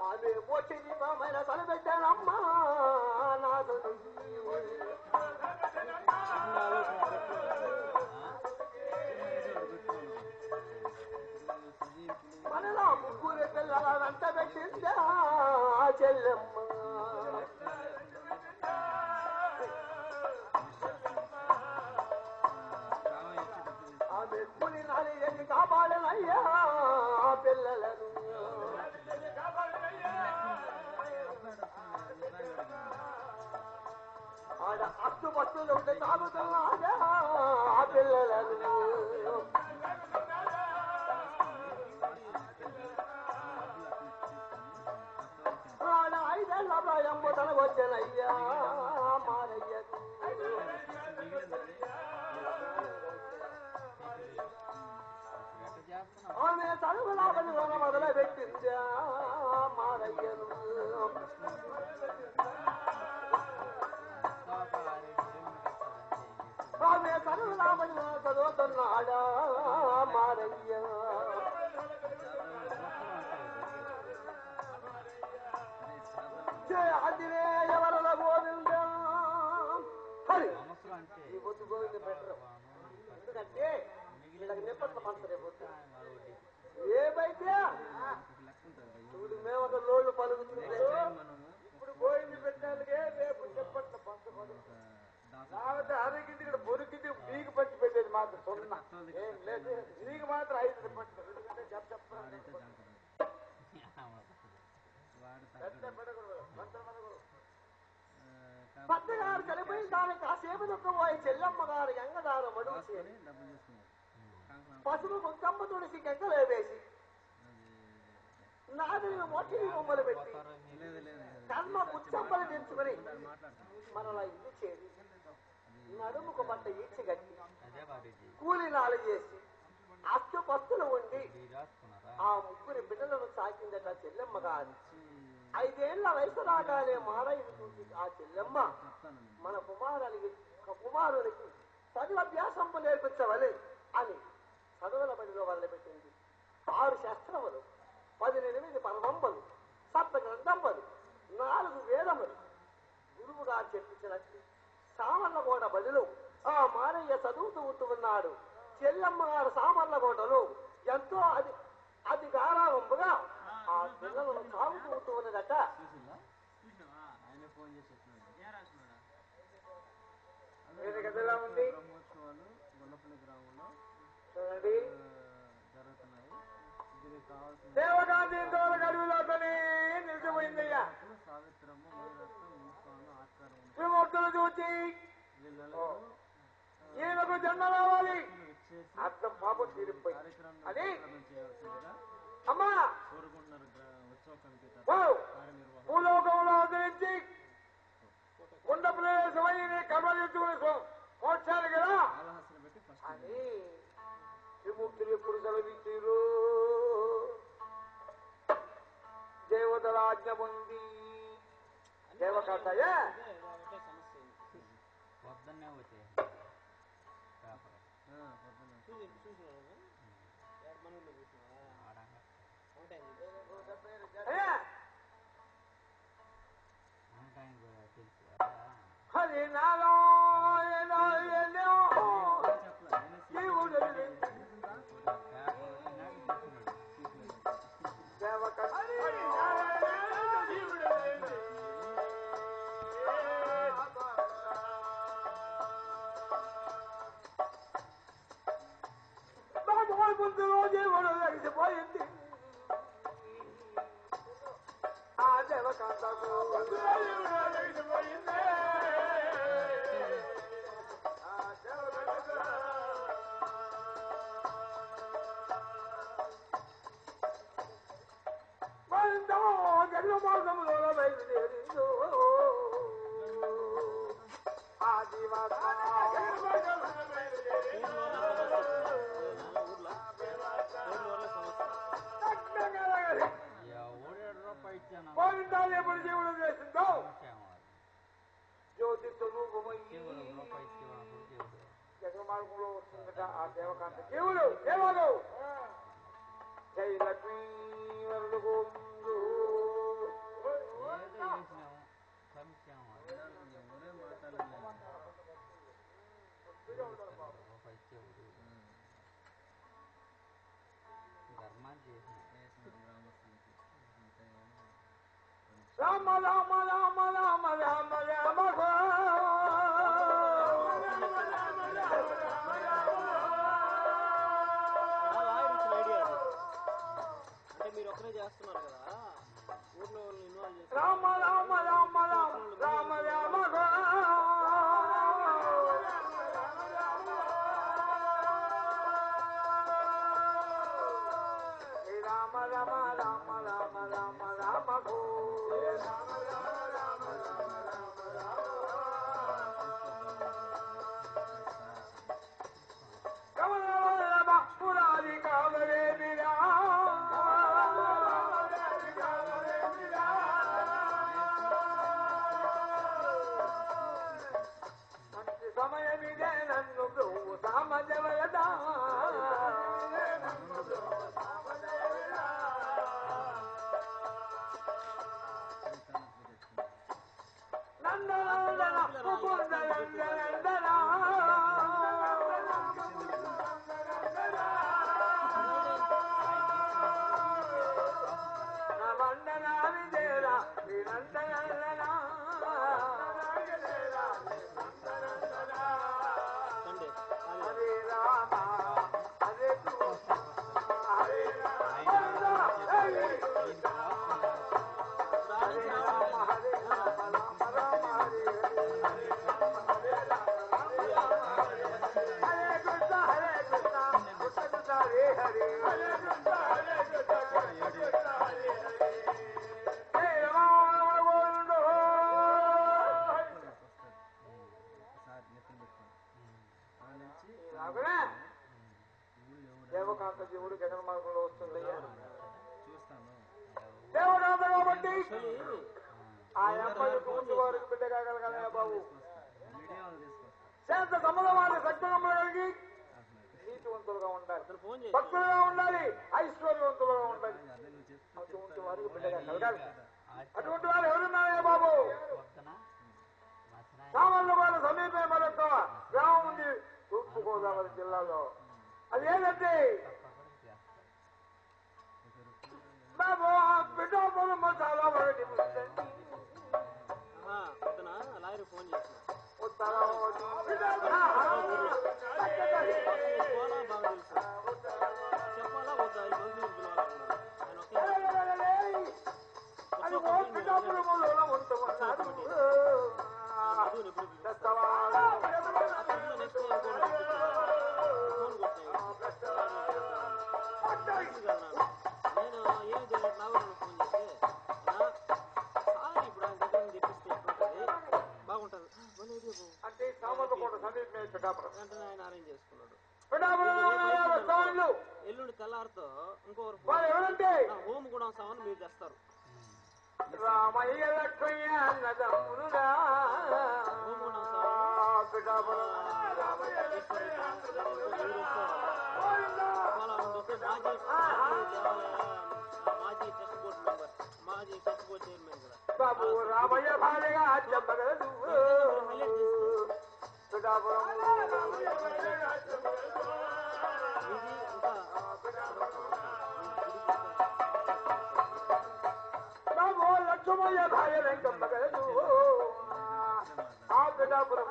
ఆమె పోటీ దీపమైన తలబెట్టానమ్మా నాదు మనలో ముగ్గురు పిల్లల వెంట పెట్టిందా చెల్లెమ్మ ఆమె కూలి నాలి ఎన్ని కాపాడనయ్యా పిల్లలను ఆడ అట్టు పట్టులు ఉంటే తాగుతున్నాడా ఆ పిల్లలను ఆడ 5 ఏళ్ల ప్రాయంబు తనకొచ్చనయ్యా మారయ్యకు ఆమె తలుగులా పనిలోన మొదలు పెట్టిందా మారయ్యను ఆమె తలుగులా పనిలో చదువుతున్నాడా మారయ్య ఆంజనేయ వరద గోవింద హరి ఈ బొత్తు గోవింద పెట్టరు ఎందుకంటే వీళ్ళకి నిప్పట్ల పంచరే బొత్తు ఏమైతే చూడు మేము ఒక లోళ్ళు పలుకుతుంది ఇప్పుడు గోవింద పెట్టాలికే రేపు నిప్పట్ల పంచబడు లేకపోతే అరకింది ఇక్కడ బొరికింది మీకు పంచి పెట్టేది మాత్రం సున్నా ఏం లేదు నీకు మాత్రం 5 నిప్పట్లు ఎందుకంటే పద్దగారు చనిపోయిన దానికి కాసేపు దుఃఖపోయి చెల్లమ్మ గారు ఎంగదారు మడుగు పసుపు ముక్కమ్మ తుడిసి గంగలే వేసి నాదిని మొట్టిని బొమ్మలు పెట్టి కర్మ ముచ్చమ్మలు తెచ్చుకుని మనలా ఇల్లు చేరి నడుముకు బట్ట ఈడ్చి గట్టి కూలీనాలు చేసి అచ్చు పస్తులు ఉండి ఆ ముగ్గురి బిడ్డలను సాకిందట చెల్లెమ్మ గారు 5 ఏళ్ల వయసు రాగానే మారయ్యను చూసి ఆ చెల్లెమ్మ మన కుమారునికి చదువభ్యాసంపు నేర్పించవలే అని చదువుల బడిలో వదిలిపెట్టింది 6 శాస్త్రములు 18 పరమంబలు 7 గ్రంథంబలు 4 వేదములు గురువుగా చెప్పించినట్టు సామర్లకోట బడిలో ఆ మారయ్య చదువుతూ ఉంటున్నాడు. చెల్లమ్మ గారు సామర్లకోటలో ఎంతో అది గారావంపుగా ఆ పిల్లలను సాగుతూ ఉంటూ ఉన్నదట. ఉంది చూడండి దేవగాంధీ గడువులోనే నిలిచిపోయిందయ్యా. త్రిమూర్తులు చూచి ఈయనకు జన్మ రావాలి అర్థం పాపం తీరిపోయి అని అమ్మా భూలోకంలో ఆదరించి కుండ ప్రదేశమై కబలించుకుని మోక్షాలు కదా అని త్రిమూర్తులు ఎప్పుడు సెలవించారు. దేవతల ఆజ్ఞ పొంది దేవకాంతయ్యే హరి నారాయణ ముందులో దేవుడు కలిసిపోయింది. ఆ దేవకాంతకు జన్మమాసంలో బయలుదేరిందో ఆ దివాస ఎప్పుడు జీవుడు చేసిందో జ్యోతి స్వరూపమయ్యి జగమార్గంలో వస్తుందట ఆ దేవకాంత దేవుడు దేవాలు జై లక్ష్మీ వరద గోవిందు. రామ రామ రామ రామ రామ రామ అంటే మీరు ఒక్కరే చేస్తున్నారు కదా, ఊర్లో ఇన్వాల్వ్ చేస్తారు. రామ రామ రామ రామ రామ రామ రామ రామ రామ రామ రామ గో పురాది కావరే విరా మంచి సమయమిదే నన్ను ప్రభు సామజవయదా నందనందన ముకుంద నందనందన వందనా విజయ శ్రీనందనందన హరే రామ హరే కృష్ణ హరే రామ హరే కృష్ణ హరే రామ హరే రామ రామ రామ హరే హరే హరే రామ హరే రామ హరే కృష్ణ కృష్ణ కృష్ణ హరే హరే హరే కృష్ణ హరే కృష్ణ కృష్ణ హరే హరే హే రామ గోవిందో రాగనే దేవకాంత జీవుడు జగన్ మార్గంలో వస్తుందయ్యా దేవకాంత కాబట్టి ఆ అబ్బాయి ముందు వారికి బిడ్డ కాగలగానే బాబు శాంత సమ్మలవాడి సత్యగములు కలిగి నీతివంతులుగా ఉండాలి, భక్తులుగా ఉండాలి, ఐశ్వర్యవంతులుగా ఉండాలి. అటువంటి వారికి బిడ్డగా కలగాలి. అటువంటి వారు ఎవరున్నారే బాబు? సామర్లపాడు సమీపే మరొక గ్రామం ఉంది తూర్పుగోదావరి జిల్లాలో. అది ఏంటంటే బాబు పిఠాపురం మసాలా ఒకటి లాయర్ ఫోన్ చేసిన ఉత్తరం బాగా తెలుసు, చెప్పాలా వద్దా? అది ఓ పిఠాపురంలో ఉంటున్నాడు. నేను ఏమి తెలియదు, నాగూరు ఫోన్ చేస్తే ఇప్పుడు ఆయన దగ్గర తెప్పిస్తే ఎట్లుంటుంది, బాగుంటుంది అంటే సామర్లకోట సమీపమే పిఠాపురం. వెంటనే ఆయన అరేంజ్ చేసుకున్నాడు. ఎల్లుండి తెల్లారితో ఇంకొకరు హోమ్ కూడా సామాను మీరు తెస్తారు. రామయ్య లక్ష్మయ్య అన్నదమ్ములురా పిఠాపురం మాజీ ట్రస్ట్ బోర్డు మెంబర్, మాజీ ట్రస్ట్ బోర్డు చైర్మన్ కూడా బాబు రామయ్య భార్యగా చెప్పగలదు పిఠాపురం బాబు లక్ష్మయ్య భార్య వెంకమ్మగలదు ఆ పిఠాపురం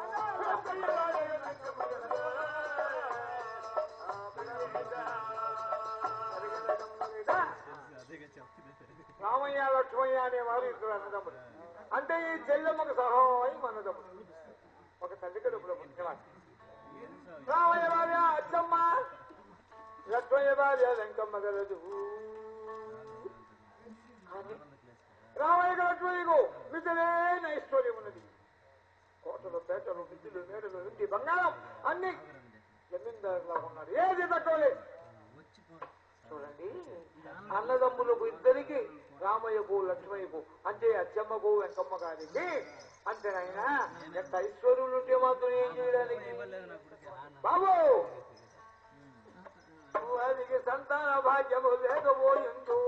రామయ్య లక్ష్మయ్య అనే వారు ఇద్దరు అన్నదమ్ముడు. అంటే ఈ చెల్లెమ్మకు సహాయం అన్నదమ్ముడు. ఒక తల్లికి డబ్బులు రామయ్య భార్య అచ్చమ్మ, లక్ష్మయ్య భార్య వెంకమ్మ గలదు. రామయ్యకు లక్ష్మయ్యకు మితిలేని ఐశ్వర్యం ఉన్నది. కోటలు పేటలు మిద్దులు మేడలు ఇంటి బంగారం అన్ని జమీందారులా ఉన్నాడు. ఏది తక్కువలేదు. చూడండి, అన్నదమ్ములకు ఇద్దరికి రామయ్యకు లక్ష్మయ్యకు అంటే అచ్చమ్మకు వెంకమ్మ గారికి అంతేనాయనా ఎంత ఐశ్వర్యులు ఉంటే మాత్రం ఏం చేయడానికి బాబు వారికి సంతాన భాగ్యము లేకపోయిందో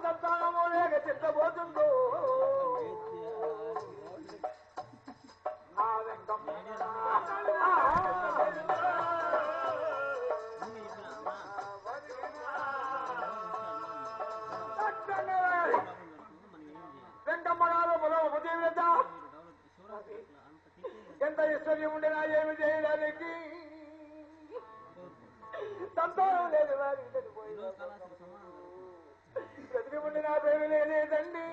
సంతానము లేక చిత్తపోతుందో ఆ వెంకమ్మ వెంకమ్మగారు పొలవదేవిత ఎంత ఐశ్వర్యం ఉండేనా ఏమి చేయడానికి సంతానం లేదు ప్రతిభ ఉండినా ప్రేమ లేదండి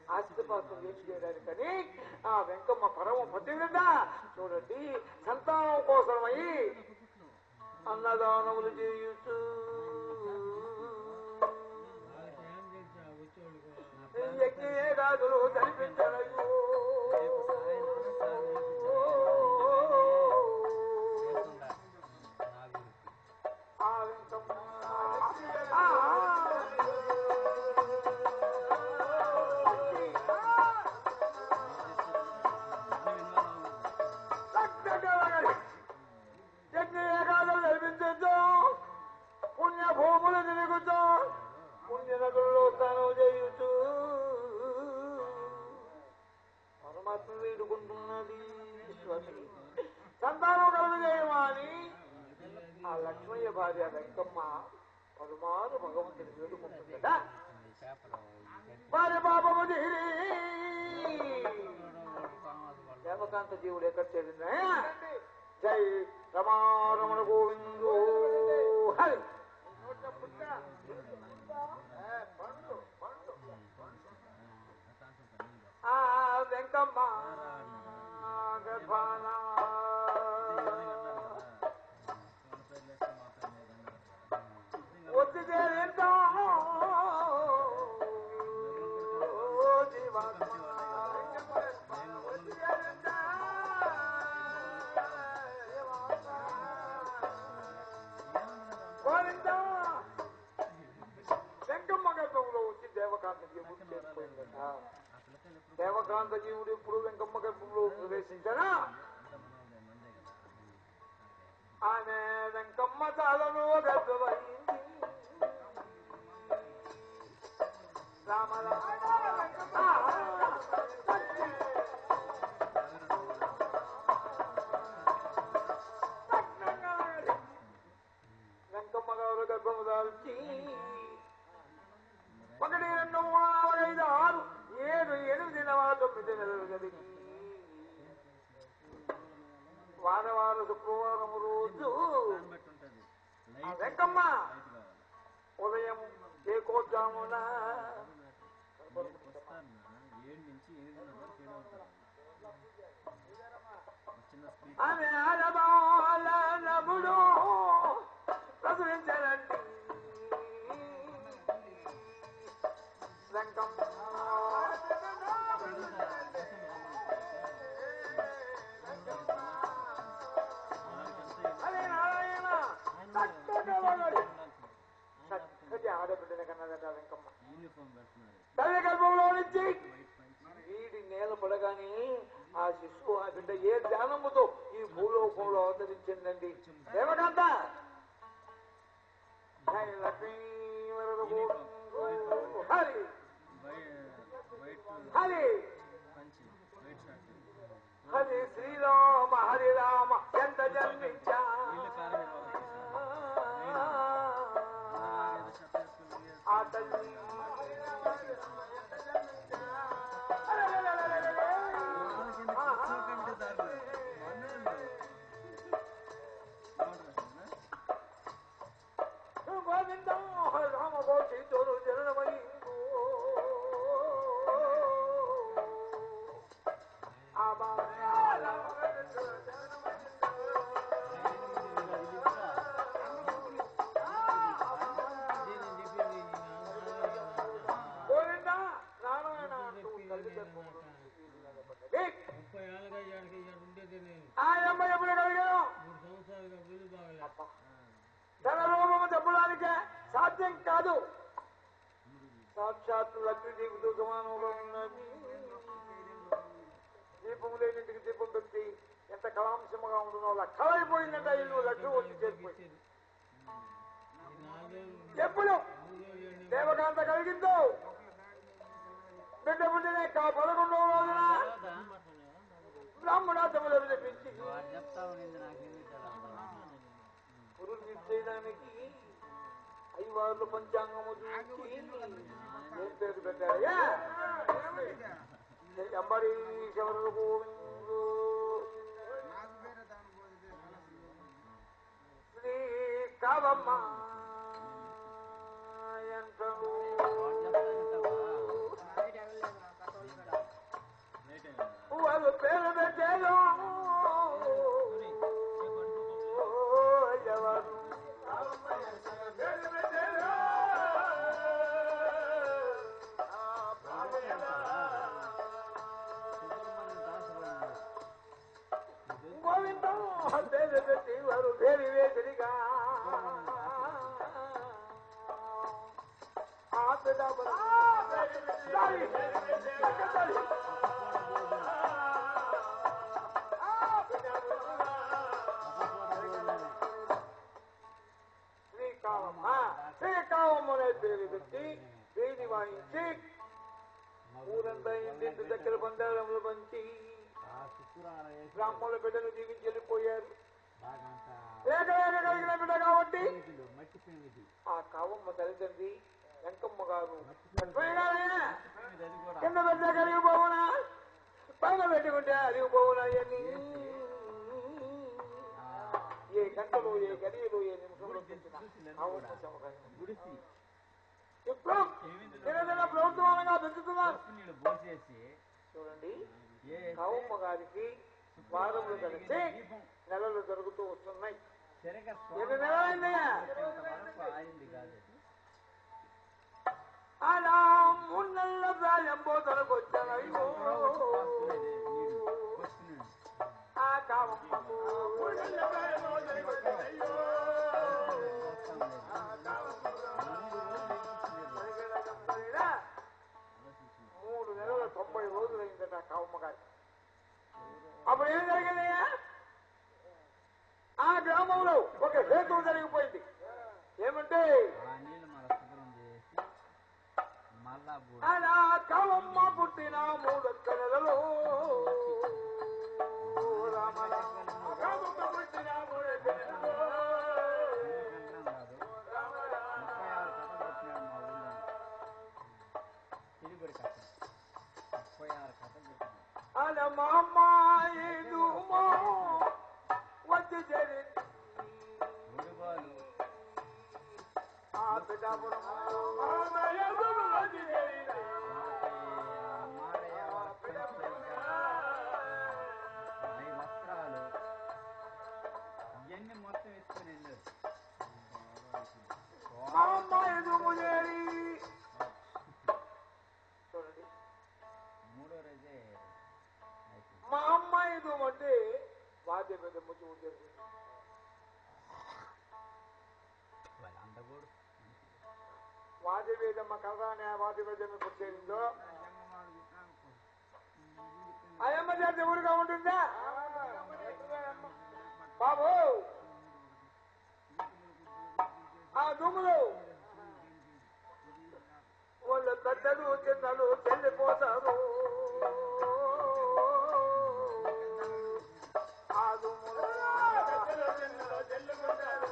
ఆస్తిపాత్రం ఏం చేయడానికని ఆ వెంకమ్మ పరమ పతివ్రత చూడండి సంతానం కోసమై అన్నదానములు చేయుచు యజ్ఞేగాదులు జరిపించడయు ఆ వెంకమ్మ యజ్ఞేగాదులు జరిపించు పుణ్యభూములు తిరుగుతూ పుణ్యనదుల్లో స్నానం చేయుచు పరమాత్మ వేడుకుంటున్నది స్వామి సంతానం కలుగు చేయమని ఆ లక్ష్మయ్య భార్య వెంకమ్మ పలుమారు భగవంతుని వేడుకుంటుందట భార్య పాపము దేవకాంత జీవుడు ఎక్కడ చేరిందా జై రమారమణ గోవిందో హరి ఆ వెంకమ్మ గర్భాన వచ్చితే ఎంతో జీవాత్మ వెంకమ్మ గర్భంలో వచ్చి దేవకాంత జీవుడు చేరిపోయిందట దేవకాంత జీవుడు ఎప్పుడు వెంకమ్మ గర్భంలో ప్రవేశించారా ఆమె వెంకమ్మ చాలను గర్భమైంది వెంకమ్మ గారు గర్భము దాల్చి 1, 2, 3, 4, 5, 6, 7, 8 9 నెలలు కలిగి వారవార శుక్రవారం రోజు వెంకమ్మ ఉదయం చేకోద్దామున ఆమె ఆడబాల నముడు ప్రసరించనండి వెంకమ్మ చక్కటి ఆడబిడ్డల కన్నదట వెంకమ్మ తల్లి గర్భంలో నుంచి వీడి నేల పడగానే ఆ శిశువు ఆ బిడ్డ ఏ ధ్యానముతో ఈ భూలోకంలో అవతరించిందండి దేవకాంత హరి హరి హరి శ్రీరామ హరి రామ ఎంత జన్మించా ఆ తల్లి గోవింద రామ గోచి తోరు జనమై ఆ సాక్షాత్తు లక్ష్మీదేవితో సమానంలో ఉన్నది. దీపం లేనింటికి దీపం పెట్టి ఎంత కళాంశముగా ఉంటుందో అలా కళైపోయిందంట. ఇల్లు లక్ష్మి వచ్చి చేరిపోయింది. ఎప్పుడు దేవకాంత కలిగిందో బిడ్డ పుట్టిన 11వ రోజున బ్రాహ్మణార్థములను తెప్పించి పురుడు నిశ్చయడానికి 5 వారులు పంచాంగము చూసి ఏం పేరు పెట్టారయ్యా? అంబడి శవరులు గోవిందు శ్రీ కావమ్మ ఎంతను వాళ్ళు పేరు పెట్టారు. ఎవరు గోవిందం పేరు పెట్టి వారు పేరు వేసిరిగా శ్రీకావమ్మనే పేరు పెట్టి వీధి వాయించి ఊరంతా ఇంటింటి దగ్గర బండారములు పంచి బ్రాహ్మణుల బిడ్డను జీవించి వెళ్ళిపోయారు. లేక కలిగిన బిడ్డ కాబట్టి ఆ కావమ్మ తల్లిదండ్రి వెంకమ్మ గారు కింద పెడితే కరిగిపోవునా, పైన పెట్టుకుంటే అరిగిపోవునా అని ఏ గంటలు ఏ గడియలు ఏ నిమిషంలో తెచ్చిన ఇప్పుడు ఏదైనా ప్రభుత్వంగా పెంచుతున్నారు. చూడండి, కావమ్మ గారికి వారములు కలిసి నెలలు జరుగుతూ వస్తున్నాయి. ఎన్ని నెలలైందయ్యా? అలా 3 నెలల ప్రాయం పోతలకు వచ్చానయ్యో. ఆ కావమ్మ 3 నెలల ప్రాయం పోతలకు వచ్చానయ్యో. 3 నెలల 90 రోజులైందట కావమ్మ గారి. అప్పుడు ఏం జరిగిందయ్యా? ఆ గ్రామంలో ఒక హేతువు జరిగిపోయింది. ఏమంటే అలా కావమ్మ పుట్టిన 3 నెలలు పుట్టిన 3 నెలలు అలా మా అమ్మాయి వచ్చి చేరి ఆ పిఠాపురం మొత్తం ఎత్తుకుని వెళ్ళారు. మా అమ్మాయి చేరి చూడండి, 3వ రోజే మా అమ్మాయి అంటే వాద్య మీద ముచ్చి ఉద్యోగం వాద్యవేదమ్మ కదా వాద్యవేదమ్మ కూర్చేరిందో అయ్యమ్మ జాతి ఊరుగా ఉంటుందా బాబు? ఆ దుమ్ములు వాళ్ళ పెద్దలు చిన్నలు చెల్లిపోతారు. ఆ దుమ్ములు చిన్నలు చెల్లిపోతారు.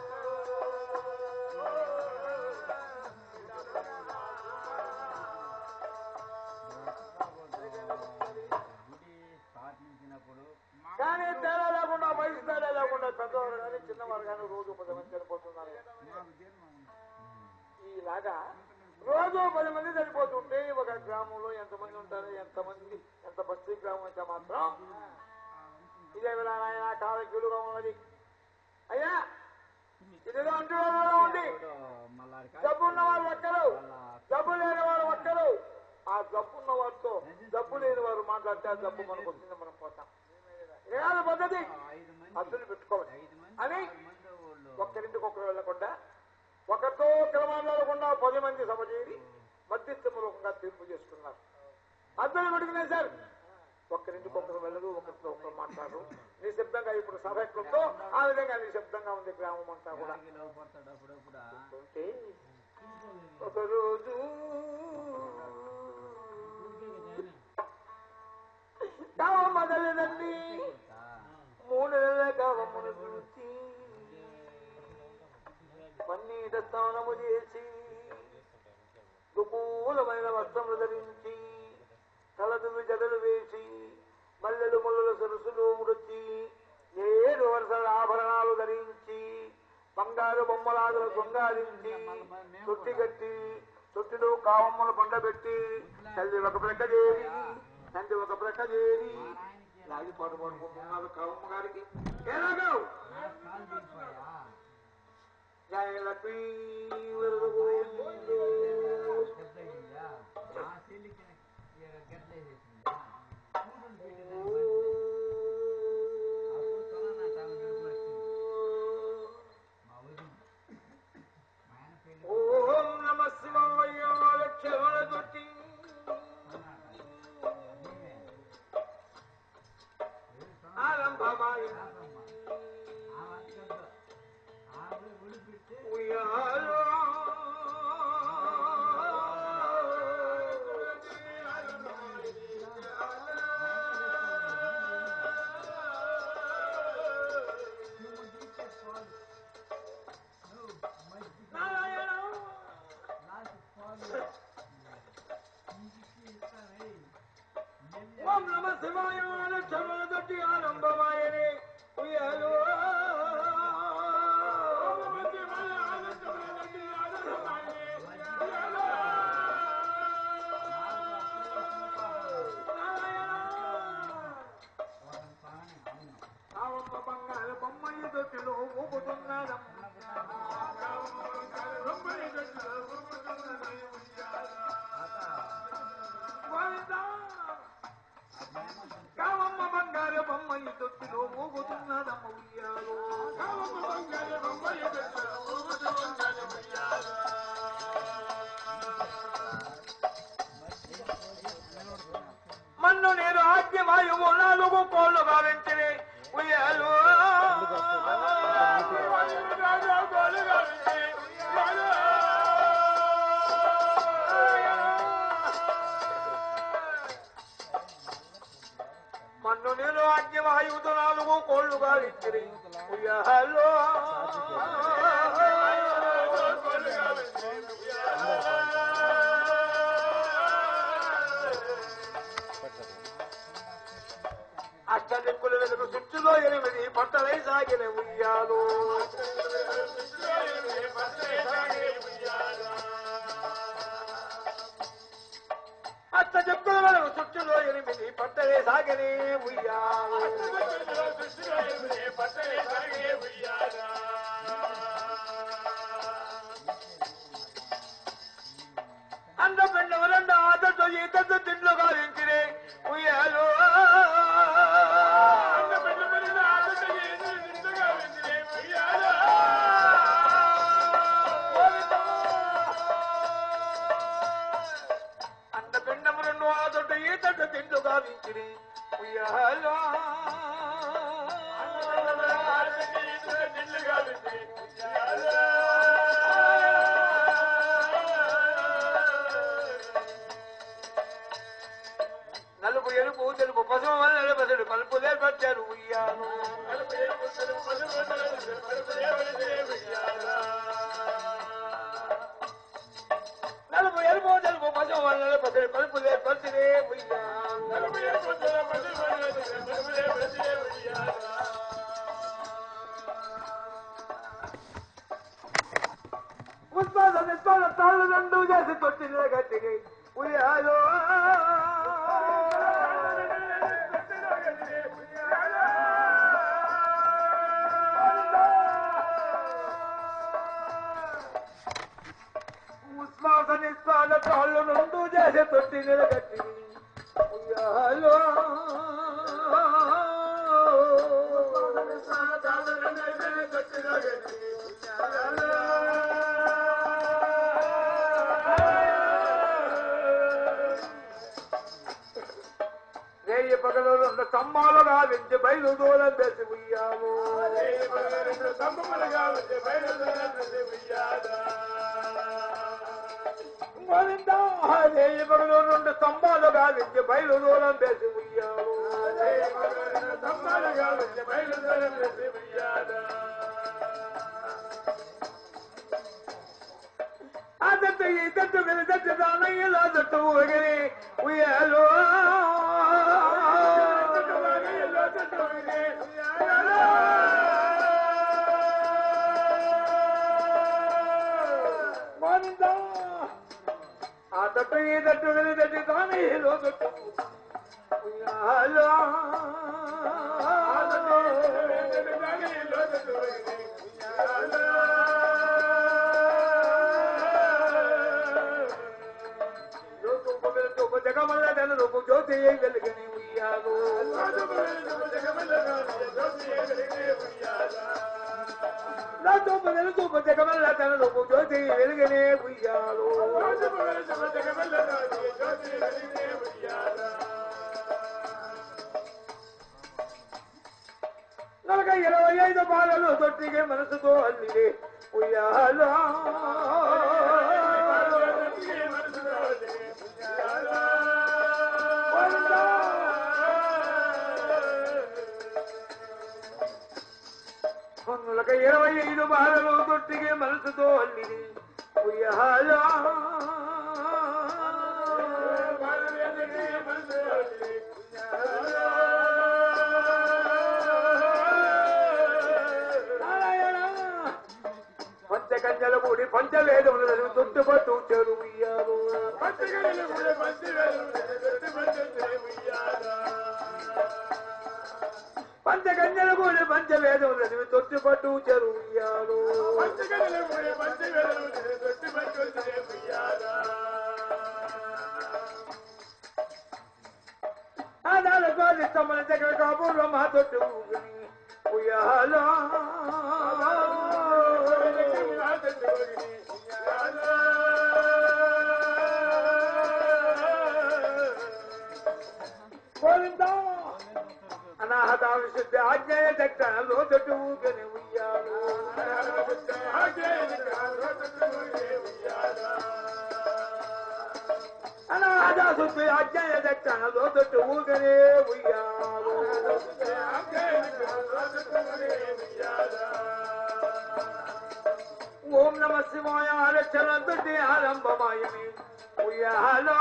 కానీ తేడా లేకుండా వయసు తేడా లేకుండా పెద్దవారు కానీ చిన్నవారు కానీ రోజు 10 మంది చనిపోతున్నారు. ఈలాగా రోజు 10 మంది చనిపోతుంటే ఒక గ్రామంలో ఎంతమంది ఉంటారు? ఎంత బస్తీ గ్రామం అయితే మాత్రం ఇదే విధానం ఆయన కాలకీలుగా ఉన్నది. అయ్యా ఇదిలో అంటూ ఉంది, జబ్బు ఉన్న వారు ఒక్కరు, జబ్బు లేని వారు ఒక్కరు. ఆ జబ్బు ఉన్న వారితో జబ్బు లేని వారు మాట్లాడితే ఆ జబ్బు మనకు వస్తుంది, మనం పోతాం. ఇదే పద్ధతి అసలు పెట్టుకోవాలి అని ఒక్కరింటికి ఒక్కరు వెళ్లకుండా, ఒకరితో క్రమాలు వెళ్లకుండా 10 మంది సభ చేరి మధ్యస్థము అందరూ పెట్టుకునే సార్ ఒక్కరింటికి ఒక్కరు వెళ్ళదు, ఒకరితో ఒకరు మాట్లాడు. నిశ్శబ్దంగా ఇప్పుడు సభ ఎట్లుందో ఆ విధంగా నిశ్శబ్దంగా ఉంది గ్రామం అంతా కూడా. ఒకరోజు మొదలదండి 3 నెలల కావమ్మను చూచి పన్నీట స్నానము చేసి దుకూలమైన వస్త్రములు ధరించి తలదువి జడలు వేసి మల్లెలు ముళ్ళల సరస్సులు ముడిచి 7 వరుసల ఆభరణాలు ధరించి బంగారు బొమ్మలాదులు శృంగారించి చుట్టి కట్టి చుట్టిలో కావమ్మలు పండబెట్టి తల్లి ఒక ప్రక్క చేరి తండ్రి ఒక ప్రక్క చేరి లాగి పాటు పడుకుంటున్నారు కావమ్మ గారికి. జయ లక్ష్మీ ఓం నమ శివాయ లక్ష్మణ జ్యోతి ఆరంభమాయ ఉయ్యాలో ఓం నమ శివాయ లక్ష్మణ జ్యోతి ఆరంభమాయనే ఉయ్యాలో బంగారు బొమ్మయ్య దొడ్డులో ఊపుతున్నాడు. కావమ్మ బంగారు బొమ్మయ్య దొడ్డులో ఊపుతున్నాడమ్మ ఉయ్యాలో. మన్ను నేను ఆజ్ఞవాయువు 4 కోళ్లుగా వెంటనే ఉయ్యాలో. మన్ను నేను ఆజ్ఞవాయువుతో 4 కోళ్లుగా వెంటనే ఉయ్యాలో. అష్టదిక్కుల వెలుగు చుట్టులో 8 పట్టలై సాగిన ఉయ్యాలో. అష్టదిక్కుల వెలుగు చుట్టులో 8 పట్టలే సాగనే ఉయ్యాలో. అండపిండ 2 ఆటతో ఈతతో తిండ్లు గాలించినే ఉయ్యాలో. అండపిండములను ఆదొడ్డు ఈతతో తిండ్లు గావించిని ఉయ్యాలో. నలుపు ఎలుపు తెలుపు పశువు వల్ల బసడు పలుపు ఏర్పరిచారు ఉయ్యాలో. నలుపు ఎలుపు తెలుపు పశువు వల్ల బసడు పలుపు ఏర్పరిచినే ఉయ్యాలో. ఉత్పాద నిత్పాద తాళ్ళు 2 చేసి తొట్టిన గట్టిని ఉయ్యాలో. ఉత్పాద నిత్పాద తాళ్ళు 2 చేసి తొట్టిన గట్టిని ఉయ్యాలో. పలకలు రెండు స్తంభాలుగా వెంచి బయలు దూరం వేసి ఉయ్యాము పగలు రెండు స్తంభాలుగా వెంచి బయలు దూరం వేసి ఉయ్యాము ఆ తట్టు ఈ తట్టు వెళ్ళి తట్టు దానయ్యలో తట్టు ఊగిరి ఉయ్యాలో ఆ తట్టు ఈ తట్టు వెళ్ళి తట్టు దానయ్యలో తట్టు ఉయ్యాలో జగమల్ల రూపు జ్యోతి వెలుగని ఉయ్యాలు చూపు జగమల్ల తన రూపు జ్యోతి వెలుగనే ఉయ్యాలు నలక 25 బాలలు తొట్టిగే మనసుతో అల్లిడే ఉయ్యాలు కొన్నులక 25 బాలలు తొట్టిగే మనసుతో అల్లిడి ఉయ్యాలో పంచకంజల కూడి పంచవేదములు తొట్టుపట్టు చెరువుయ్యాలు పంచకంజల కూడి పంచవేదములు తొట్టుపట్టు చెరువుయ్యాలు ఆదాల స్వాదిష్టముల చక్ర కాబూర్లో మా తొట్టు ఉయ్యాలో అనాహతాలు శుద్ధి ఆజ్ఞాయ చక్రాలు తొట్టు ఊగని ఉయ్యాలు అనాహత శుద్ధి ఆజ్ఞాయ చక్రాలు తొట్టు ఊగనే ఉయ్యాలు ఓం నమ శివాయ ఆరక్షణ తొట్టి ఆరంభమాయని ఉయ్యాలో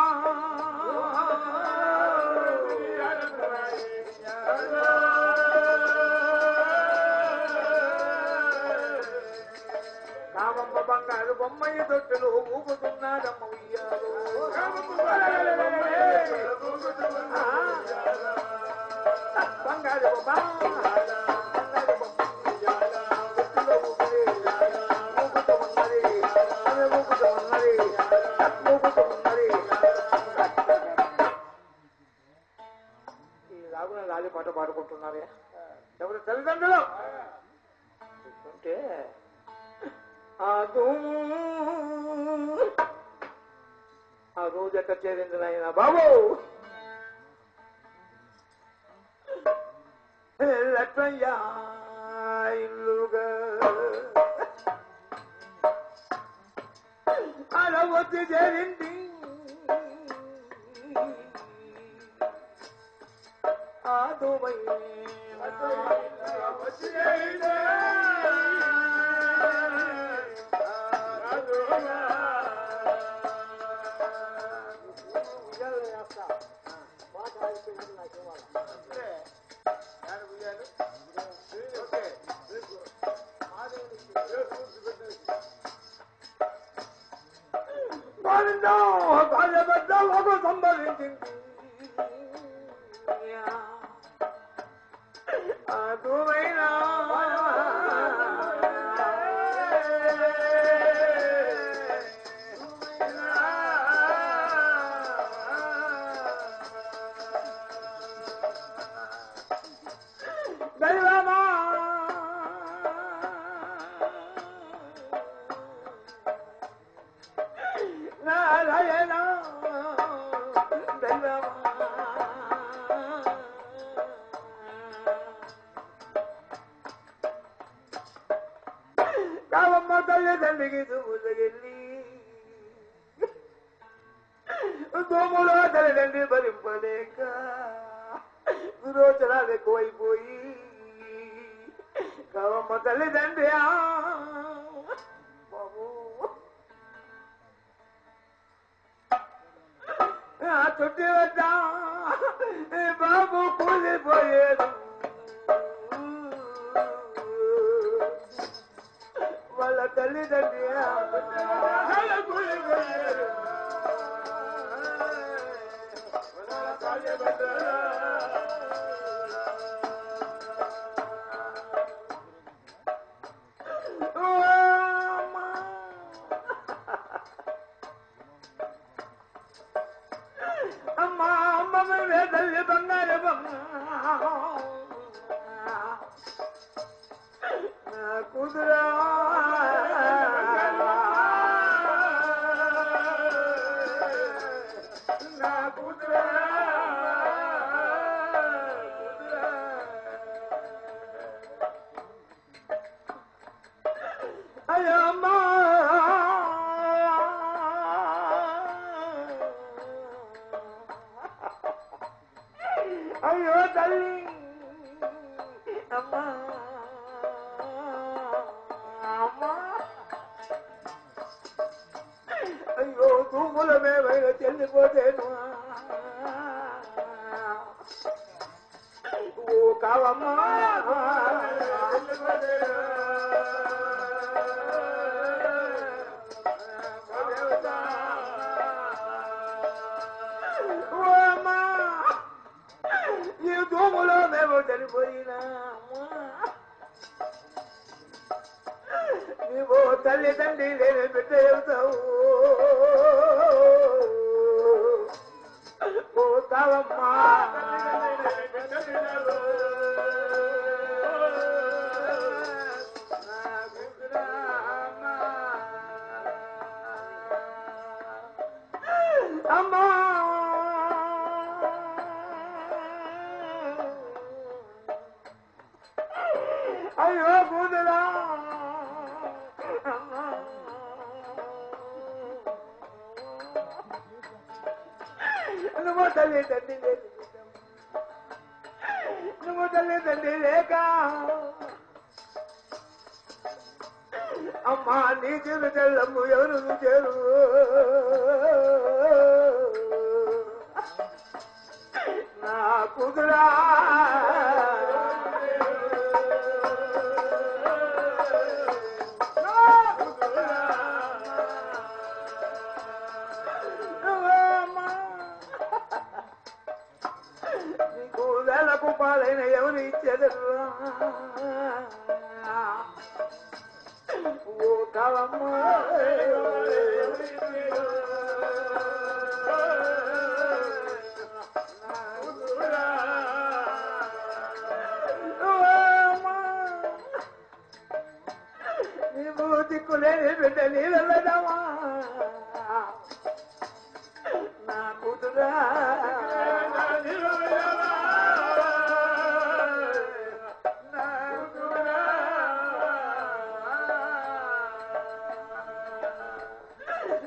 కామమ్మ బంగారు బొమ్మయ్య తొట్టులు ఊగుతున్నారమ్మ ఉయ్యాలు బంగారు బొమ్మ రాజు పాట పాడుకుంటున్నారే ఎవరు తల్లిదండ్రులు చూస్తుంటే ఆ రోజు ఎక్కడ చేరింది నాయన బాబు లట్రయ్యా ఇల్లుగా అలా వచ్చి చేరింది ఆదుమై సంభవించింది అదుమైనా దైవమా నారాయణ దైవమా తల్లికి దుమ్ములకెళ్ళి దోములో తల్లిదండ్రి భరింపలేక విరోచనాలు ఎక్కువైపోయి కావమ్మ తల్లిదండ్రి బాబు చుట్టి వద్దా బాబు కూలిపోయేది వాళ్ళ తల్లిదండ్రి కూలిపోయేది తల్లి బంగారు కుదురా నా కుదురా అయ్యో అమ్మా అయ్యో తల్లి అమ్మా అమ్మా అయ్యో తూముల మేమైనా చెల్లిపోతేను ఓ కావమ్మా ఈ దూములో మేము చనిపోయినా నీవు తల్లిదండ్రి లేని బిడ్డ చెబుతావు ఓ కావమ్మా అమ్మా అయ్యో కూతురా నువ్వు తల్లి తండ్రి లేదు నువ్వు తల్లి తండ్రి లేక అమ్మా నీ చెరు చెల్లమ్ము ఎవరు చేరు నా కూతురా నీకు వేలకు పాలైన ఎవరు ఇచ్చేదరు ఓ కావమ్మా నీవు దిక్కులేని బిడ్డ నీ వెళ్ళదామా నా కూతురా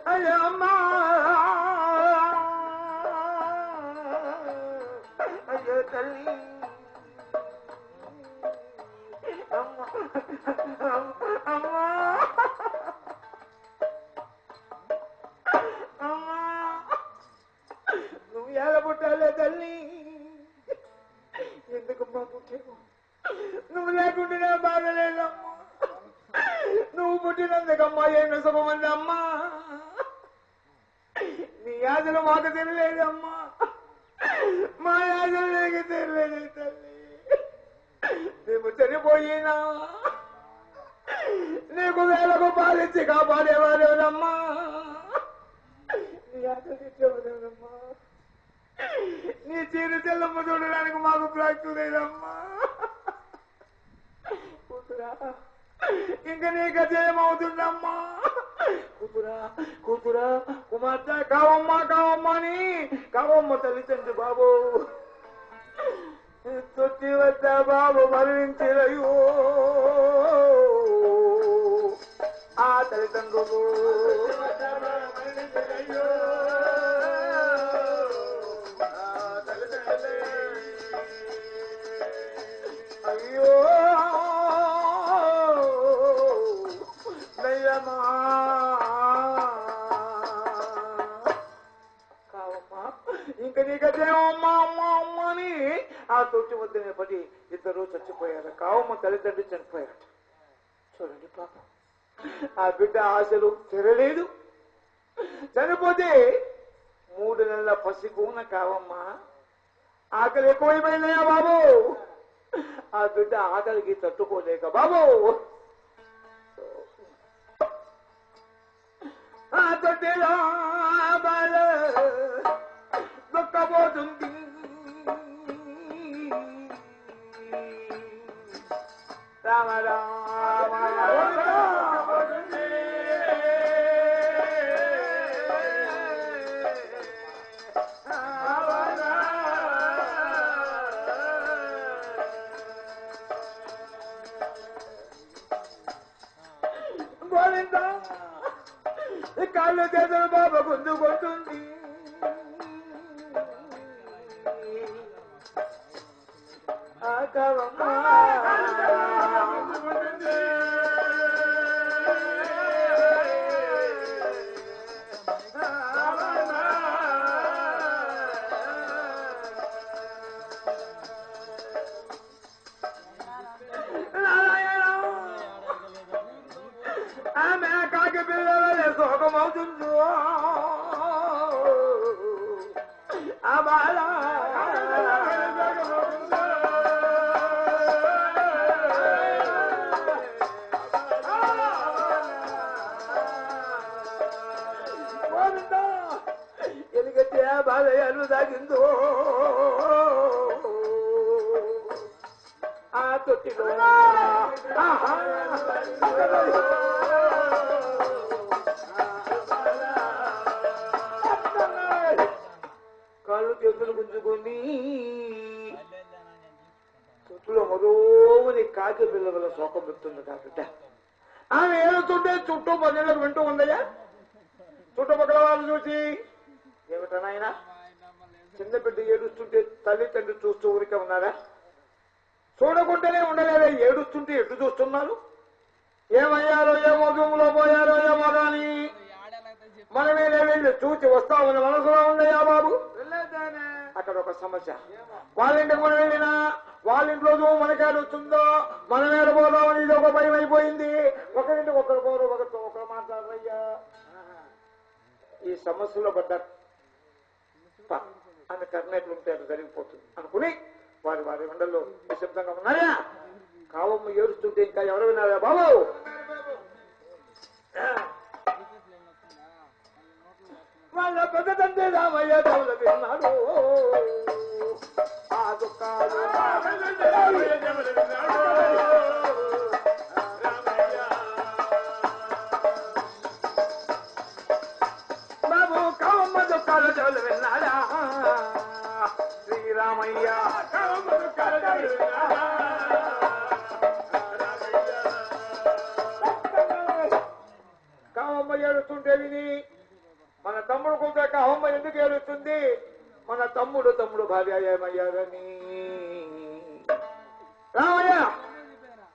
అయ్యో అమ్మా అయ్యో తల్లి అమ్మా అమ్మా అమ్మా నువ్వు ఎలా పుట్టాలే తల్లి ఎందుకమ్మా పుట్టావు నువ్వు లేకుండా బాధలేదమ్మా నువ్వు పుట్టినందుకమ్మా ఏమి శుభమంది అమ్మా నీ యాదలు మాకు తెలియలేదమ్మా మా యాదలు నీకు తెలియలేదు తల్లి మేము చనిపోయినా నీకు వేలకు పాలించి కాపాడేవారేనమ్మా నీ యాదలు తెచ్చేవారేనమ్మా నీ చీరు చెల్లమ్మ చూడడానికి మాకు ప్రాక్టు లేదమ్మా కూతురా ఇంకా నీకు జయమవుతుందమ్మా కూతురా కూతురా కుమార్తె కావమ్మా కావమ్మా అని కావమ్మ తల్లిదండ్రి బాబు తొట్టి వద్ద బాబు మరణించరయ్యో ఆ తల్లిదండ్రులు అయ్యో నయ్యమా కావమ్మా ఇంక నీకదేమమ్మా అమ్మ అమ్మ అని ఆ తొట్టి వద్దనే పడి ఇద్దరు చచ్చిపోయారు. కావమ్మ తల్లిదండ్రులు చనిపోయారు. చూడండి పాపం ఆ బిడ్డ ఆశలు తెరలేదు. చనిపోతే 3 నెలల పసికూన కావమ్మా ఆకలి ఎక్కువైపోయిందయ్యా బాబు. ఆ బిడ్డ ఆకలికి తట్టుకోలేక బాబు ఆ తొట్టిలో బాల దుఃఖపోతుంది. రామ రామ కాళ్ళు చేతులు బాబా గుంజుకుంటుంది. ఆమె కాకి పిల్లలే శోకమవుతుందో ఆ బాల ఎలుగైతే ఆ బాల ఎలు తాగిందో ఆ తొట్టిలో కాళ్ళు చేతులు గుంజుకొని చుట్టులో మరోని కాకి పిల్లల శోకం పెడుతుంది కాబట్ట ఆమె ఏడుతుంటే చుట్టూ 10 ఏళ్ళకు వింటూ ఉందయ్యా. చుట్టుపక్కల వాళ్ళు చూసి ఏమిటనాయన చిన్న బిడ్డ ఏడుస్తుంటే తల్లి తండ్రి చూస్తూ ఊరికే ఉన్నారా? చూడకుండానే ఉండలేదా? ఏడుస్తుంటే ఎటు చూస్తున్నారు? ఏమయ్యారో ఏమో భూమిలో పోయారో ఏమో కానీ మనమేనే వెళ్ళి చూసి వస్తామని మనసులో ఉందయ్యా బాబు. అక్కడ ఒక సమస్య. వాళ్ళింటికి మనం వెళ్ళినా వాళ్ళింట్లో మనకేడు వస్తుందో మనం ఏడపోదామని ఇది ఒక భయం అయిపోయింది. ఒకరింటికి ఒకరు పోరు, ఒకరితో ఒకరు మాట్లాడరయ్యా. ఈ సమస్యలో పడ్డారు. ఆమె కర్ణెట్లుంటే అది జరిగిపోతుంది అనుకుని వారి వారి మండల్లో నిశ్శబ్దంగా ఉన్నారా? కావమ్మ ఏడుస్తుంటే ఇంకా ఎవరు విన్నారా బాబు? వాళ్ళ పెద్ద తండ్రి రామయ్య దేవులు విన్నాడు. ఆ దుఃఖాలు బాబు కావమ్మ దుఃఖాలు దేవులు విన్నాడా? శ్రీరామయ్య కావమ్మ దుఃఖాలు దేవులు విన్నాడా? కావమ్మ ఏడుస్తుంటే విని మన తమ్ముడు కూడా కావమ్మ ఎందుకు ఏడుస్తుంది? మన తమ్ముడు భార్య ఏమయ్యారని. రామయ్య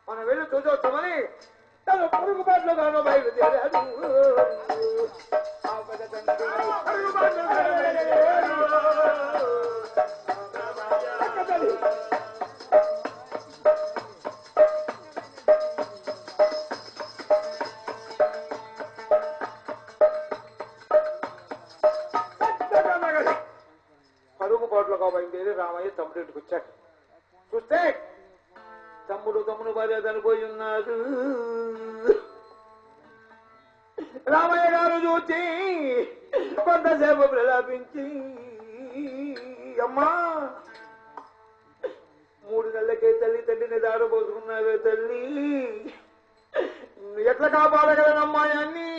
మనం వెళ్ళి చూసొస్తామని తను పరుగుబాట్లో గాను బయలుదేరాడు. పరుగు కోట్లుగా బయలుదేరి రామయ్య తమ్ముడు ఇంటికి వచ్చాడు. చూస్తే తమ్ముడు భార్య చనిపోయి ఉన్నారు. రామయ్య గారు చూచి కొంతసేపు ప్రలాపించి, అమ్మా 3 నెలలకే తల్లి తండ్రిని దారబోసుకున్నావే తల్లి, ఎట్లా కాపాడగలనమ్మాయాన్ని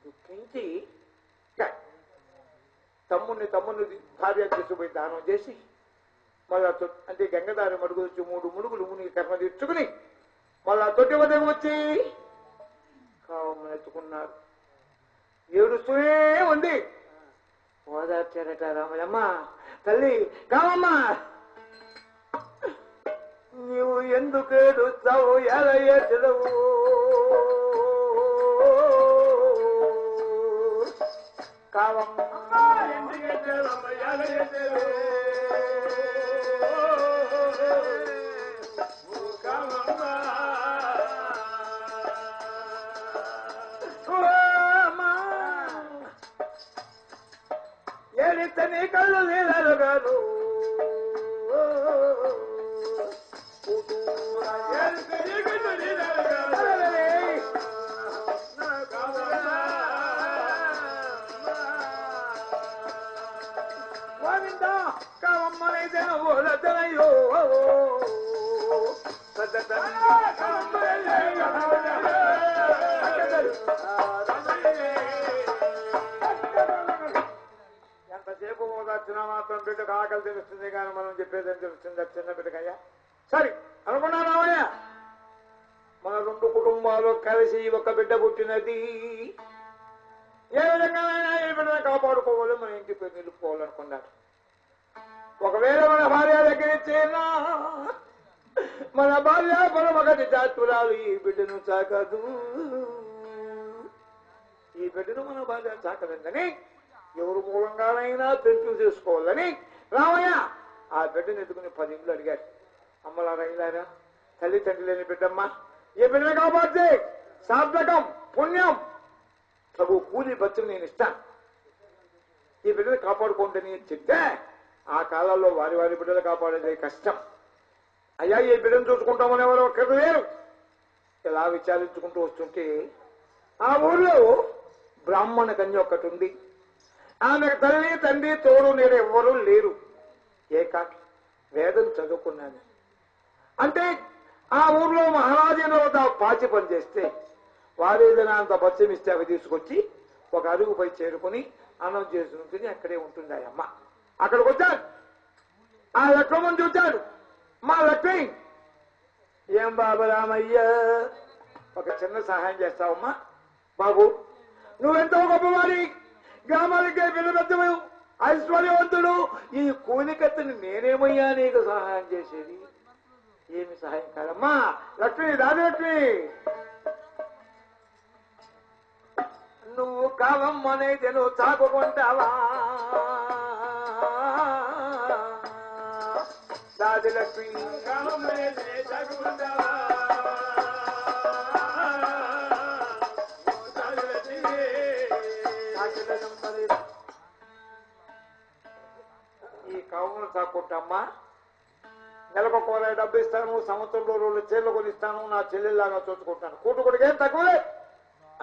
దుఃఖించి తమ్ముడిని భార్య తీసుకుపోయి దానం చేసి మళ్ళా అంటే గంగదారి మడుగు వచ్చి 3 ముడుగులు మునిగి కర్మ తీర్చుకుని మళ్ళా తొట్టి వద్దకు వచ్చి కావమ్మని ఎత్తుకున్నారు. ఏడుస్తూనే ఉంది. ఓదార్చారట రామయ్యమ్మ. తల్లి కావమ్మ, నీవు ఎందుకు ఏడుస్తావు? ఎలా ఏడ్చదవు? కావమ్మ ఏడితే నీ కళ్ళు నీళ్ళు కాదు. కావమ్మనైతే ఓదనయ్యో ఎంతసేపు ఓదార్చినా మాత్రం బిడ్డకు ఆకలి తెలుస్తుంది కానీ మనం చెప్పేదని తెలుస్తుంది చిన్న బిడ్డకయ్యా. సరే అనుకున్నారామయ్య, మన రెండు కుటుంబాలు కలిసి ఒక బిడ్డ పుట్టినది. ఏ విధంగా ఈ బిడ్డను కాపాడుకోవాలి, మన ఇంటికి నిలుపుకోవాలనుకున్నారు. ఒకవేళ మన భార్య దగ్గర చేరినా మన భార్య పరమగతి చాతురాలు ఈ బిడ్డను చాకదు. ఈ బిడ్డను మన భార్య చాకదందని ఎవరు మూలంగానైనా పెంచు చేసుకోవాలని రామయ్య ఆ బిడ్డను ఎత్తుకుని 10 ఇండ్లు అడిగారు. అమ్మలారా ఇలారా, తల్లి తండ్రి లేని బిడ్డమ్మ, ఈ బిడ్డను కాపాడితే సార్థకం పుణ్యం ప్రభు కూలి బతులు నేను ఇస్తాను. ఈ బిడ్డను కాపాడుకోండి చెప్తే ఆ కాలాల్లో వారి వారి బిడ్డలు కాపాడేది కష్టం. అయ్యా ఈ బిడ్డను చూసుకుంటామని ఎవరు ఒక్కరు లేరు. ఇలా విచారించుకుంటూ వస్తుంటే ఆ ఊర్లో బ్రాహ్మణ కన్య ఒక్కటి ఉంది. ఆమెకు తల్లి తండ్రి తోడు నేను ఎవ్వరూ లేరు. ఏకాకి వేదం చదువుకున్నాను. అంటే ఆ ఊర్లో మహారాజులో పాచి పని చేస్తే వారు ఏదైనా అంత బత్యం ఇస్తే అవి తీసుకొచ్చి ఒక అరుగుపై చేరుకుని అన్నం చేసుకుని అక్కడే ఉంటుంది ఆ అమ్మ. అక్కడికి వచ్చాడు. ఆ లక్ష్మణ్ చూచాడు. మా లక్ష్మి, ఏం బాబు రామయ్య, ఒక చిన్న సహాయం చేస్తావమ్మా? బాబు నువ్వెంతో గొప్పవాడి, గ్రామాలకే పిల్లబెద్దవు, ఐశ్వర్యవంతుడు. ఈ కూలికత్తని నేనేమయ్యా నీకు సహాయం చేసేది? ఏమి సహాయం కాదమ్మా. లక్ష్మి, రాజలక్ష్మి, నువ్వు కావమ్మనైతే నువ్వు చాపుకుంటావా? రాజలక్ష్మి ఈ కావును చాకుంటమ్మా. నెలకొక డబ్బు ఇస్తాను, సంవత్సరంలో 2 చీరలు కొనిస్తాను, నా చెల్లెల్లాగా చూసుకుంటాను, కూటుకుడికి ఏం తక్కువలే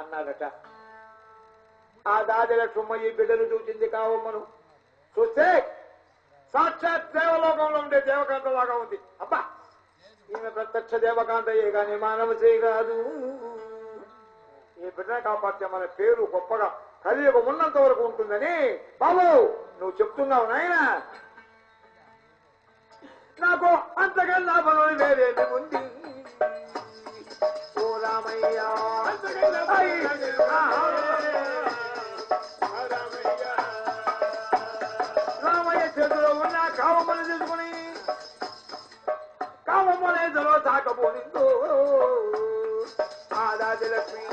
అన్నాడట. ఆ దాదిలక్ష్మ ఈ బిడ్డను చూసింది కావమ్మను. చూస్తే సాక్షాత్ దేవలోకంలో ఉండే దేవకాంతలాగా ఉంది. అబ్బా ఈమె ప్రత్యక్ష దేవకాంతయే గాని మానవ చేయరాదు. ఈ బిడ్డను కాపాడితే మన పేరు గొప్పగా కలియుగం ఉన్నంత వరకు ఉంటుందని బాబు నువ్వు చెప్తున్నావు నాయనా. నాకు అంతకన్నా పనులు వేరేది ఉంది. ఓ రామయ్య, రామయ్య చేతిలో ఉన్న కావమ్మని తీసుకుని కావమ్మనేదో తాకపోయిందో ఆ రాజలక్ష్మి.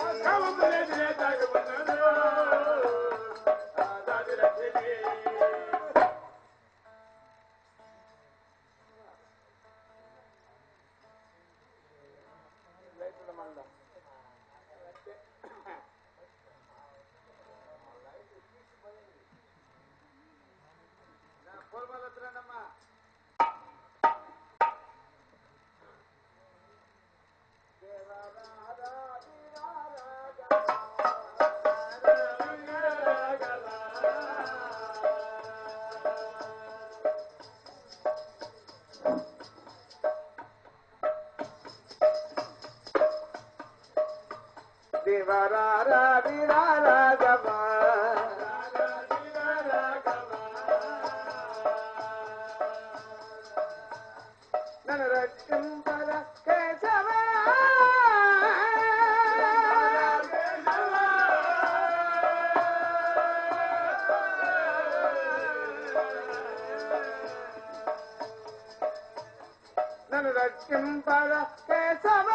రక్షింపద కేశవ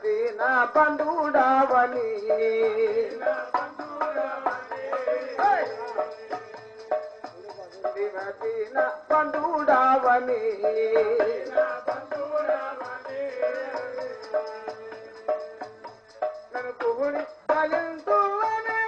దీన బంధుడావని దీన బంధుడావని నన్ను పువ్వుని ఫలింతువనే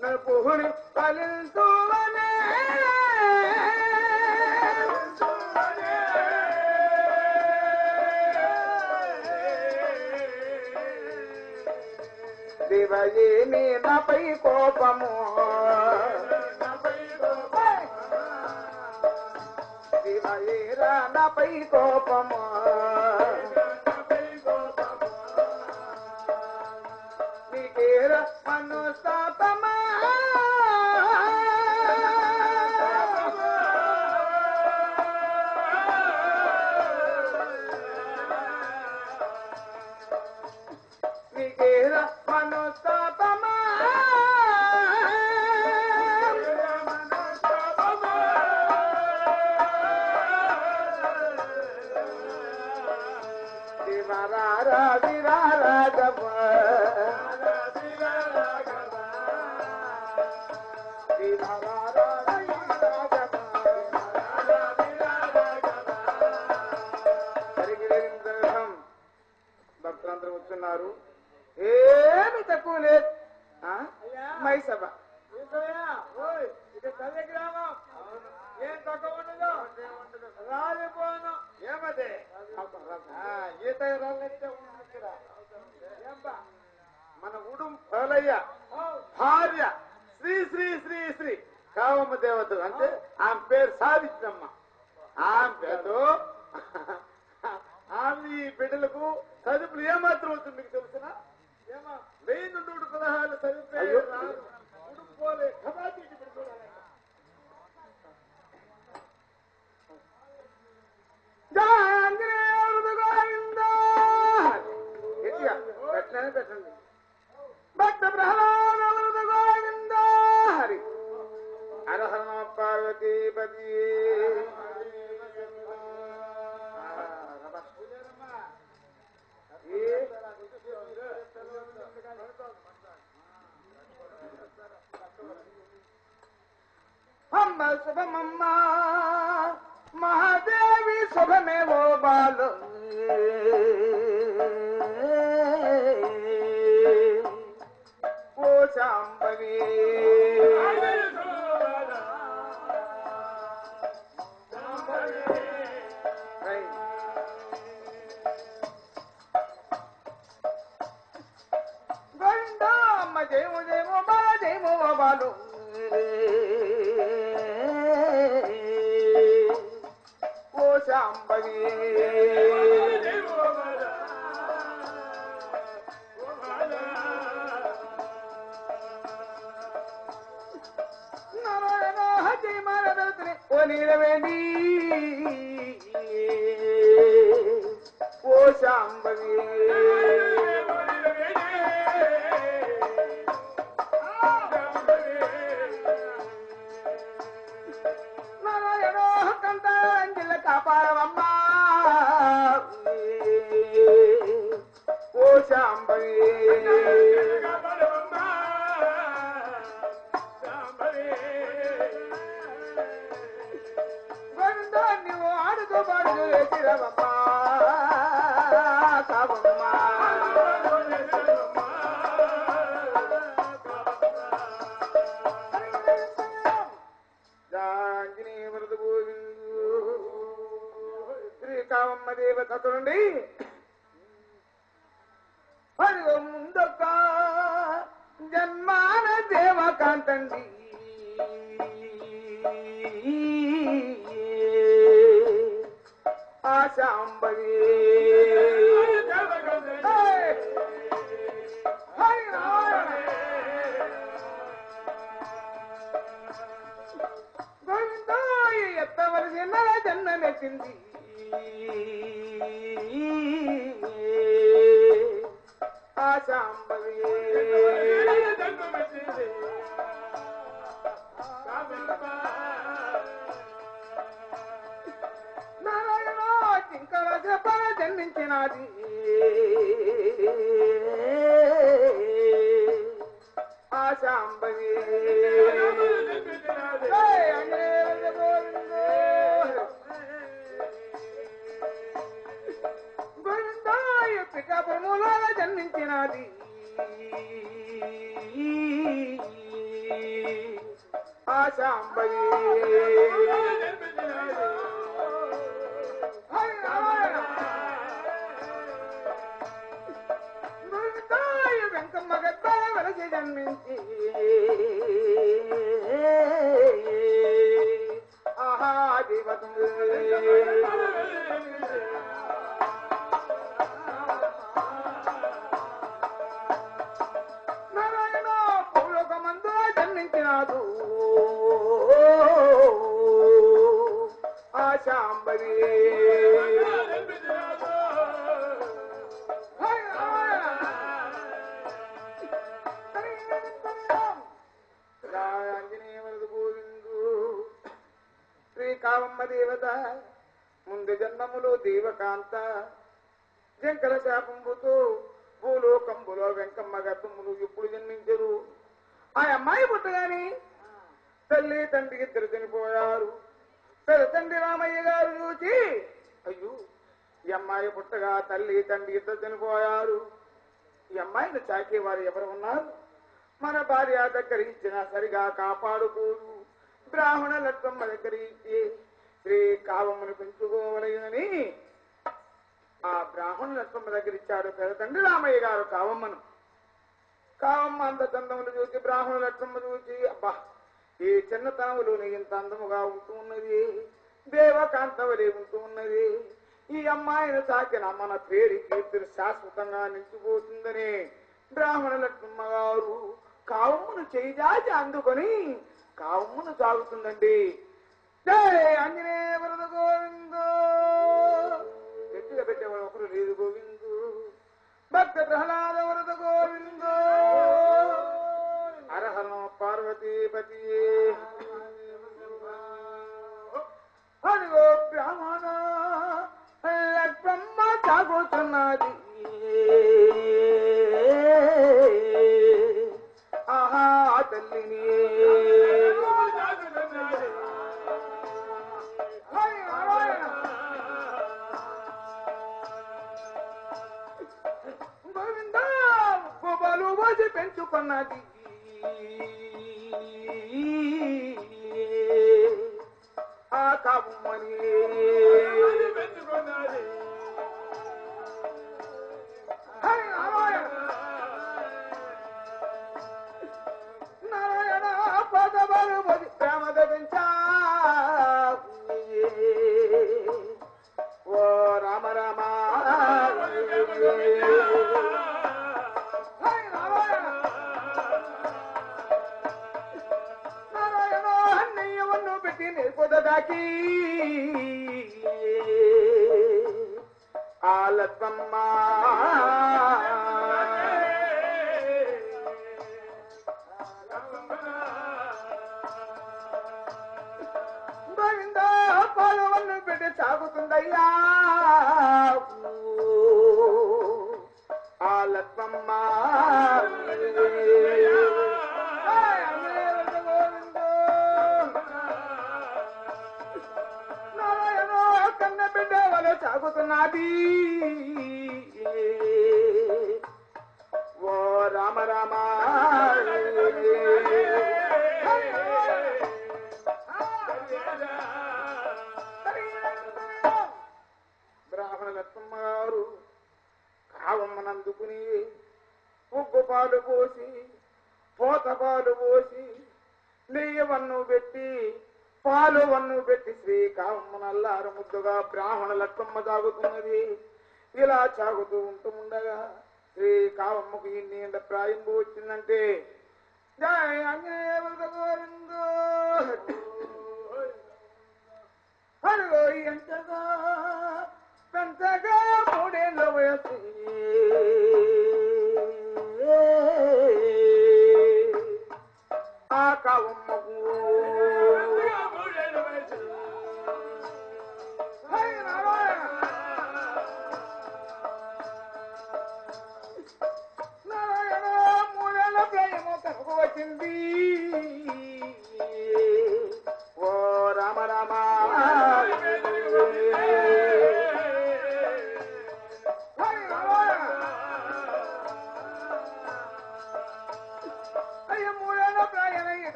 నన్ను పువ్వుని ఫలింతువనే దేవయేమి నాపై కోపము దేవయేరా నాపై కోపము నీకేరా మనోస్తాపమా నీకేరా మనోస్తాపమా శివరారా విరారాగవ భక్తులందరూ వచ్చున్నారు. ఏమి తక్కువ లేదు. మైసభ గ్రామం ఏం తక్కువ ఉండదు. రాలిపోను ఏమదే ఈత మన ఉడుం పోలయ్య భార్య శ్రీ శ్రీ శ్రీ శ్రీ కావమ్మ దేవత అంటే ఆమె పేరు సాధించమ్మ. ఆమె పేరు ఆమె ఈ బిడ్డలకు చదువులు ఏమాత్రం అవుతుంది మీకు తెలుసునా? ఏమా 1000 నుండి 16 చదివితే ఉడుపోలే కబాతీకి పెట్టుకోవాలి. పెట్టండి భక్త ప్రహ్లాద గోవింద హరి హరహర పార్వతీపతి. అమ్మ శుభమమ్మ మహాదేవి శుభమేవో బాలు ఓ శాంభవి గండా అమ్మ జయము జయము బా జయము బాలు ఓ శాంభవి నారాయణ జయ మారదత్రి ఓ నీలవేణి ఓ శాంభవి నారాయణ కంట అంజిల కాపాడవమ్మా ఓ శాంభవి నువ్వు ఆడుతూ పాడుతూ ఎత్తిరవమ్మా కావమ్మా జాంగిని మృదు శ్రీ కావమ్మ దేవత నుండి హరి ముందొక్క జన్మాన దేవకాంతండి ఆశా ఆశాంబవి నారాయణ కింకర చెప్పన జన్మించినది ఆశాంబవి గోవిందాయ పిఠాపురములాల జన్మించినది ఆశాంబవి గోవిందాయ వెంకమ్మ గర్భాల వెలసి జన్మించి ఆహా దేవతం నారాయణ పౌలోకమందు జన్మించినాడు ఆశాంబరి ఆంజనేయ వరదు గోవిందు శ్రీ కావమ్మ దేవత ముందు జన్మములో దేవకాంత జంకల శాపంబుతో భూలోకంబులో వెంకమ్మ గర్భములు ఎప్పుడు జన్మించరు ఆ అమ్మాయి పుట్టగాని తల్లి తండ్రి ఇద్దరు చనిపోయారు పెద్ద తండ్రి రామయ్య గారు చూచి అయ్యో ఈ అమ్మాయి పుట్టగా తల్లి తండ్రి ఇద్దరు చనిపోయారు ఈ అమ్మాయిని చాకేవారు ఎవరు ఉన్నారు మన భార్య దగ్గర ఇచ్చినా సరిగా కాపాడుకోరు బ్రాహ్మణ లక్ష్మమ్మ దగ్గర ఇచ్చి శ్రీ కావమ్మను పెంచుకోవలయని ఆ బ్రాహ్మణ లక్ష్మమ్మ దగ్గర ఇచ్చాడు పెద్ద తండ్రి రామయ్య గారు కావమ్మను. కావమ్మ అంత చందములు చూసి బ్రాహ్మణ లక్ష్మమ్మ చూసి అబ్బా ఈ చిన్నతనములోని ఇంత అందముగా ఉంటూ ఉన్నది దేవకాంతవలే ఉంటూ ఉన్నది ఈ అమ్మాయిని సాకిన మన పేరు కీర్తిని శాశ్వతంగా నిలిచిపోతుందని బ్రాహ్మణ లక్ష్మమ్మ గారు కావమ్మను చేజాచి అందుకొని కావమ్మను సాగుతుందండి. జై ఆంజనేయ వరద గోవిందు గట్టిగా పెట్టేవాడు ఒకరు లేదు గోవిందు భక్త ప్రహ్లాద వరద గోవిందు హరహర పార్వతీపతి అదిగో బ్రాహ్మణ లక్ష్మమ్మ సాగుతున్నది ఆహా తల్లిని గోవింద గోపాలు పోసి పెంచుకున్నది ఆ కావమ్మని నారాయణ పదవలు పోసి ప్రేమద పెంచా ఓ రామ రామ నారాయణ అన్నయ్యವನ್ನು పెట్టి నిలుపుదాకి ఆ లక్ష్మమ్మ గోవింద పాలವನ್ನು పెట్టి సాగుతుందయ్యా ఆ లక్ష్మమ్మ నారాయణ కన్న బిడ్డ వాళ్ళు సాగుతున్నది ఓ రామ రామ బ్రాహ్మణ లక్ష్మమ్మ గారు కావమ్మనందుకుని ఉగ్గు పాలు పోసి పోత పాలు పోసి నెయ్యి వన్ను పెట్టి పాలు వన్ను పెట్టి శ్రీ కావమ్మనల్లారు ముద్దుగా బ్రాహ్మణ లక్ష్మమ్మ సాగుతున్నది. ఇలా సాగుతూ ఉంటుండగా శ్రీ కావమ్మకు ఇన్ని ఎండ ప్రాయంబు వచ్చిందంటే జై ఆంజనేయ గోవిందో అదిగో ఎంతగా పెంచగా మూడేళ్ళ వయసు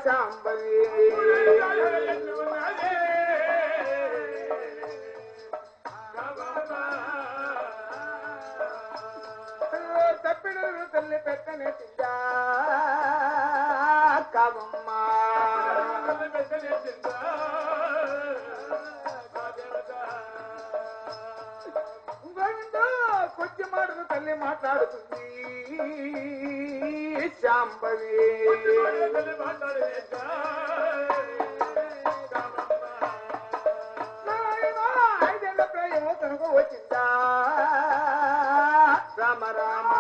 శాంబవి తప్పిడు తల్లి పెట్టనే తిందా కావమ్మ కొంచెం మాటలు తల్లి మాట్లాడుతుంది శాంబవి ఐదేళ్ల ప్రేమో తనకు వచ్చిందా రామ రామ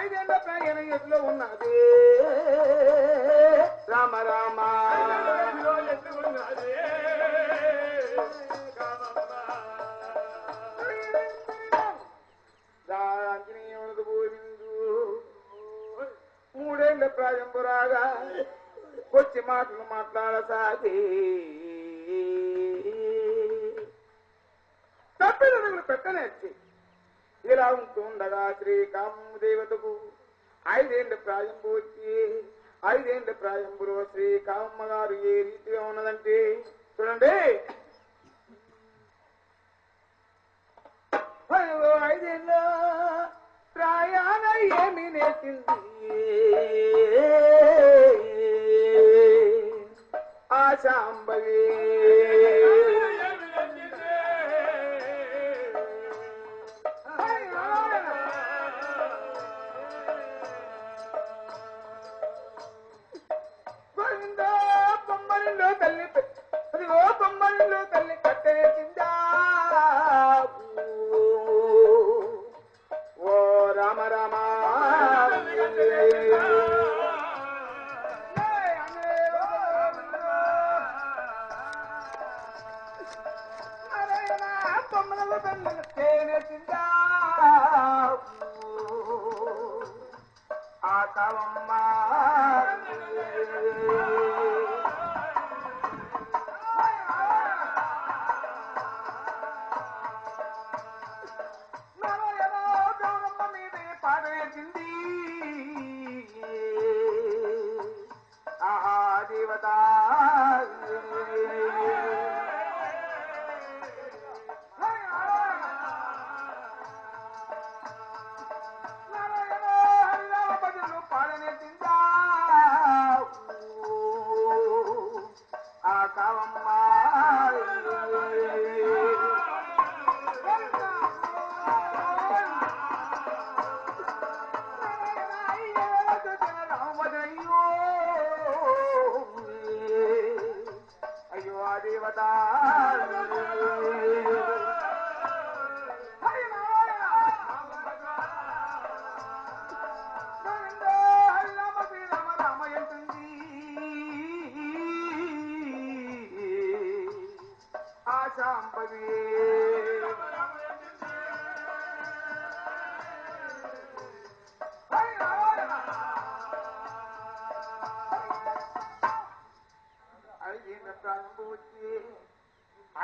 ఐదేళ్ల ప్రయాణం ఎట్లో ఉన్నది రామ రామ ఆంజనేయుడు పోయిందు మూడేళ్ల ప్రాయంపు రాగా వచ్చి మాటలు మాట్లాడసాగి తప్పిదడుగులు పెట్టనేసి ఇలా ఉంటుండగా శ్రీకామదేవతకు 5 ఏళ్ల ప్రాయంపు వచ్చి 5 ఏళ్ల ప్రాయంపులో శ్రీకామమ్మ గారు ఏ రీతిగా ఉన్నదంటే చూడండి 5 ఏళ్ల ప్రాయాన ఏమి నేర్చింది ఆ శాంబవి బొమ్మల్లో తల్లి అదిగో బొమ్మల్లో తల్లి కట్టేసిందా ఓ రామ రామ బొమ్మలలో తల్లి చేసిందా ఆ కావమ్మ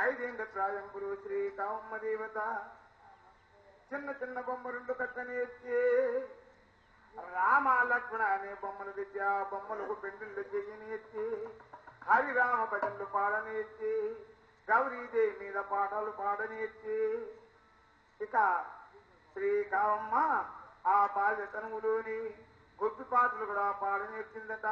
ఐదేండ్ల ప్రాయంపురు శ్రీకామమ్మ దేవత చిన్న చిన్న బొమ్మలు కట్టనేసి రామ లక్ష్మణ అనే బొమ్మలు తెచ్చి ఆ బొమ్మలకు పెండుళ్ళు చెయ్యనేసి హరిరామ భజనలు పాడనేసి గౌరీదేవి మీద పాటలు పాడనేసి ఇక శ్రీకామమ్మ ఆ బాల్య తనువులోని గొప్పి పాటలు కూడా పాడనేర్చిందట.